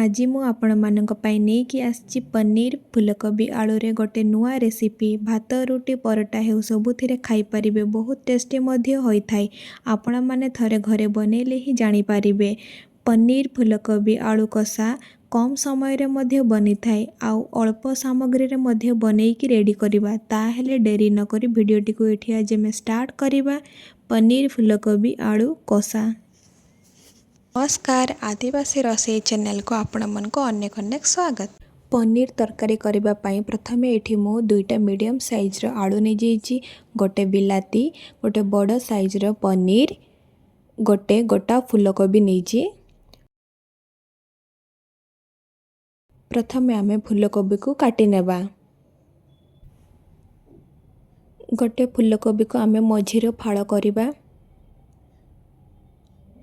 आज मु आपण मानक पई नेकी आछि पनीर फुलकोबी आलू रे गोटे नुआ रेसिपी भात रुटी परोटा हेउ सबुथिरे खाई परिबे। बहुत टेस्टी मध्य होई थाई। आपण माने थरे घरे बनेले ही जानि परिबे। पनीर फुलकोबी आलू कषा कम समय रे मध्य बनी थाई आउ अल्प सामग्री रे मध्य बनेकी रेडी करिबा। ताहेले डेरी न करी वीडियोटी को एठी आज में स्टार्ट करिबा। पनीर फुलकोबी आलू कषा। नमस्कार, आदिवासी रसोई चैनल को आपण मन को अनेक अनेक स्वागत। पनीर तरकारी करबा पई प्रथमे एठी मु दुईटा मीडियम साइज रो आलू नै जेइची, गोटे बिलाती, गोटे बड़ साइज रो पनीर, गोटे गोटा फुलकोबी नैची। प्रथमे आमे फुलकोबी को काटी नेबा। गोटे फुलकोबी को आमे मझिरो फाळ करिबा।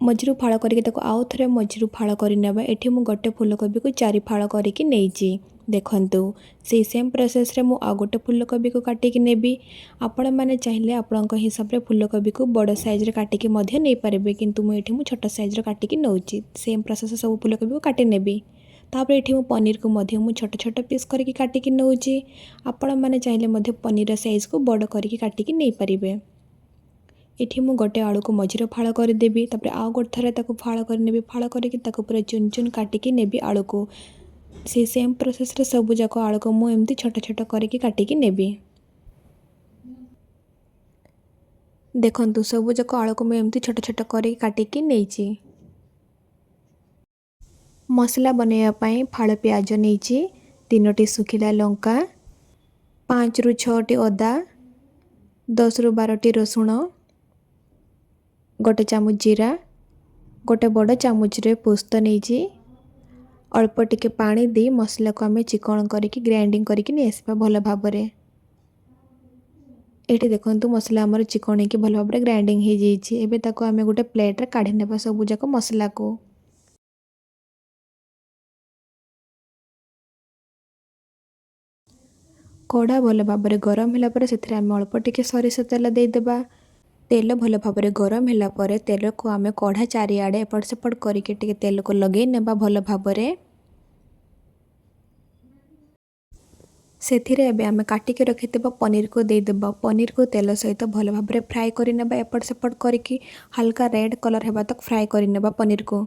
मझिरू फाळ करिके ताको आउ थरे मझिरू फाळ करि नेबा। एठी मु गोटे फुलकोबी को चारि फाळ करिके नेइची। देखंतु से सेम प्रोसेस रे मु आ गोटे फुलकोबी को काटिके नेबी। आपण माने चाहिले आपणक हिसाब रे फुलकोबी को बड़ साइज रे काटिके मध्य नै पारिबे, किंतु मु एठी मु छोट साइज रे काटिके नउची। सेम प्रोसेस सब फुलकोबी को काटि नेबी। तापर एठी मु पनीर को मध्य मु छोट छोट पीस करिके काटिके नउची। आपण माने चाहिले मध्य पनीर रा साइज को बड़ करिके काटिके नै पारिबे। एठी मु गोटे आलू को मझिरो फाळ कर देबी। तापर आ गोटे थरे ताको फाळ कर नेबी। फाळ करिके ताको पूरा चुन चुन काटिके नेबी आलू को। से सेम प्रोसेस रे सब जाको आलू को मु एम्ति छोट छोट करिके काटिके नेबी। देखंतु सब जाको आलू को मु एम्ति छोट छोट करिके काटिके नेइची। मसला बनेया पई फाळ प्याज नेइची, 3टी सुखिला लंका, 5 रु 6टी अदा, 10 रु 12टी रसुण, गोटे चामच जीरा, गोटे बड़ चामच रे पोस्त नेइची। अल्प टिके पानी दे मसला को आमे चिकन करिके ग्राइंडिंग करिके नै आसबा भल भाबरे। एठी देखंतु मसला हमर चिकन हेके भल भाबरे ग्राइंडिंग हे जेइची। एबे ताको आमे गोटे प्लेट रे काढी नेबा सब जाको मसला को। कड़ा भल भाबरे गरम होला परे सेथिरे आमे अल्प टिके सरिष तेल दे देबा। तेल भल भाबरे गरम होला परे तेल को आमे कढ़ा चारि आडे एपट सेपट करिके टिके तेल को लगे नेबा भल भाबरे। सेथिरे एबे आमे काटिके रखितेबा पनीर को दे देबा। पनीर को तेल सहित भल भाबरे फ्राई करि नेबा। एपट सेपट करिके हल्का रेड कलर हेबा तक फ्राई करि नेबा पनीर को।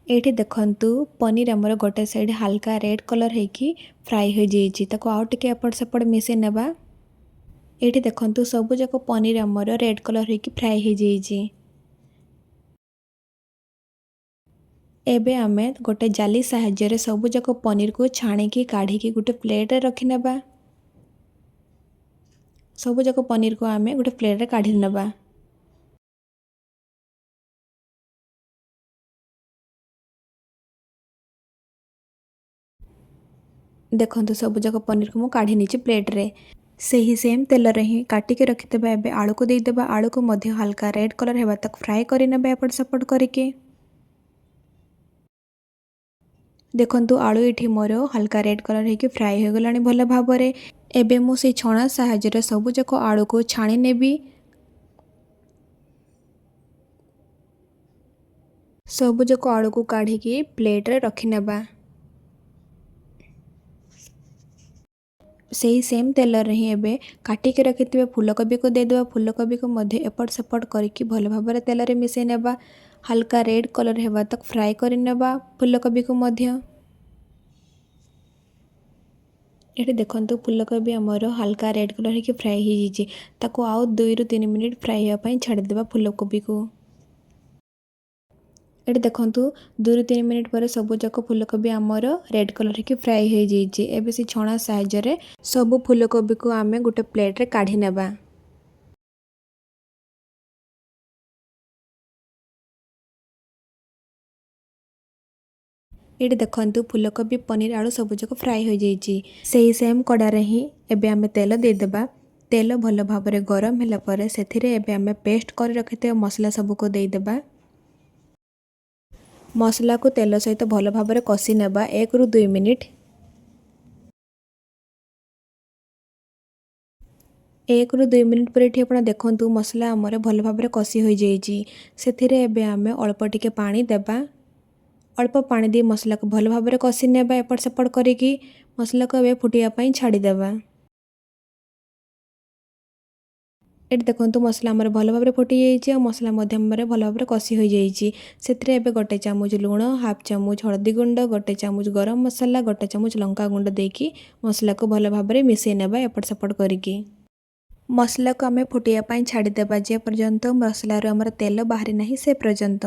एठी देखंतु पनीर हमर गोटे साइड हल्का रेड कलर हेकी फ्राई हो जेइची। ताको आउ टिके एपट सेपट मिसे नेबा। एठी देखंतु सब जाको पनीर हमर रेड कलर हेकी फ्राई हो जेइची। एबे आमे गोटे जाली सहाय्य रे सब जाको पनीर को छाणिकी काढिकी गोटे प्लेट रे रखि नेबा। सब जाको पनीर को आमे गोटे प्लेट रे काढि नेबा। देखंतु सब जाको पनीर को मु काढि निची प्लेट रे। सही सेम तेल रे ही काटिके रखितेबा। एबे आलू को दे देबा। आलू को मध्य हल्का रेड कलर हेबा तक फ्राई करि नेबा एपट सेपट करिके। देखंतु आलू एठी मोर हल्का रेड कलर हेकी फ्राई हो गलानी भल भाबरे। एबे मु से छणा सहाय्य रे सब जाको आलू को छाणी नेबी। सब जाको आलू को काढिकी प्लेट रे रखि नेबा। सही सेम तेल रे ही एबे काटिके रखिथिबे फुलकोबी को दे देबा। फुलकोबी को मध्य एपट सेपट करिकी भल भाबरे तेल रे मिसै नेबा। हल्का रेड कलर हेबा तक फ्राई करि नेबा फुलकोबी को मध्य। एठी देखंतु फुलकोबी हमर हल्का रेड कलर हेकी फ्राई हो जेइची। ताको आउ 2 रु 3 मिनिट फ्राई हेबा पई छाडी देबा फुलकोबी को। एठी देखंतु 2 रु 3 मिनिट पर सब जाको फुलकोबी हमर रेड कलर हेकी फ्राई हो जेइची। एबे से छणा सहाय्य रे सब फुलकोबी को आमे गोटे प्लेट रे काढी नेबा। एठी देखंतु फुलकोबी पनीर आलू सब जाको फ्राई हो जेइची। सही सेम कड़ा रे ही एबे आमे तेल दे देबा। तेल भल भाबरे गरम होला परे सेथिरे एबे आमे पेस्ट कर रखिते मसला सब को दे देबा। मसला को तेल सहित भल भाबरे कसी नेबा 1 रु 2 मिनिट। 1 रु 2 मिनिट पर एठी आपण देखंतु मसला हमर भल भाबरे कसी हो जेइची। सेथिरे एबे आमे अल्प टिके पानी देबा। अल्प पानी दे मसला को भल भाव में कषि नेबा एपट सेपट करिकी मसला को ए फुटिया पई छाड़ीदेबा। ये देखो मसला आमर भल भाव में फुटी जाइए मसला मध्यम भल भाव में कषि हो जाइए। से एबे गोटे चामच लुण, हाफ चामच हळदी गुंड, गोटे चामच गरम मसला, गोटे चामच लंका गुंड देकी मसला को भल भाव में मिसई नेबा एपट सेपट करिकी। मसला को आम फुटिया पई छाड़ीदेबा जे पर्यंत मसलार आमर तेल बाहरी ना से पर्यंत।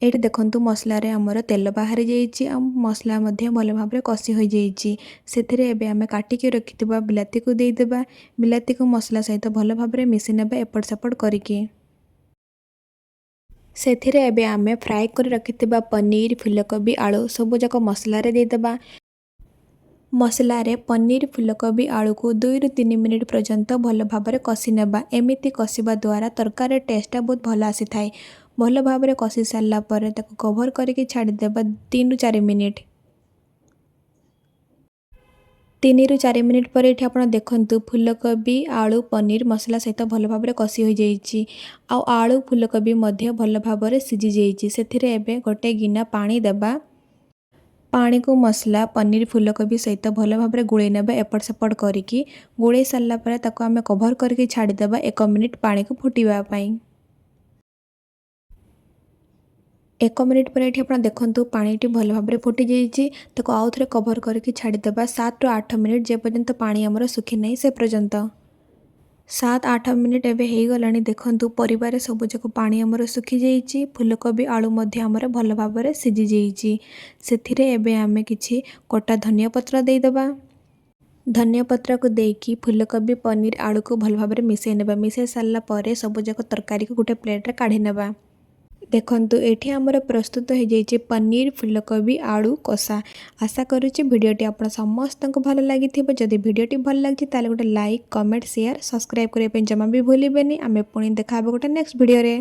ये देखो मसलार आमर तेल बाहरी जाइए मसला भल भाव में कषि हो जाइए। से आम काटिकी रखि बिलाती को देदेबा। बिलाती को मसला सहित भल भाव में मिसई नेबा एपट सेपट करिकी। सेथिरे एबे आमे फ्राए कर रखिथिबा पनीर, फुलकोबी, आलू सब जाक मसला रे देदेबा। मसला रे पनीर, फुलकोबी, आलू को 2 ରୁ 3 मिनिट पर्यंत भल भाव में कषि नेबा। एमिति कषिबा द्वारा तरकारी टेस्टा बहुत भल आसी थाए। भल भाव में कषि सारला पर ताको कवर करके छाड़ी देबा 3 ରୁ 4 मिनिट। 3 ରୁ 4 मिनिट पर ये आप देखु फुलकोबी, आलू, पनीर मसला सहित भल भाव में कषि हो जाइए। आलू फुलकोबी भल भाव में सिझी जाइए। से एबे गोटे गिना पानी देबा। पानी को मसला पनीर फुलकोबी सहित भल भाव में गोले नेबा एपट सेपट करिकी। गोले सारला पर ताको आमे कवर करके छाड़ी देबा 1 मिनिट पानी को फुटिबा पई। 1 मिनिट पर ये आप देखु पानी भल भाव में फुटी जाइए। ताको आउ थे कवर करके छाड़ीदेबा 7 ରୁ 8 मिनिट जे पर्यंत पानी आमर सुखी नहीं से पर्यंत। 7-8 मिनिट एबे हो गलानी देखु परिवार सब जाक पानी आमर सुखी जाइए। फुलकोबी आलू आमर भल भाव में सिझी जाइए। से एबे आमे किछि कटा धनिया पत्र देदेबा। धनिया पत्र को देकी फुलकोबी पनीर आलू को भल भाव में मिसई नेबा। मिसई सारला पर सब जाक तरकारी को गोटे प्लेट रे काढ़ी नेबा। देखंतु एठी आमर प्रस्तुत हो जाइए पनीर फुलकोबी आलू कषा। आशा करुच्ची भिडियोटी आप समस्त को भल लगी। जदि भिडियोटी भल लगी ताले गोटे लाइक, कमेंट, शेयर, सब्सक्राइब करने जमा भी भूलिबेनी। आमे पुणी देखा गोटे नेक्स्ट भिडियो रे।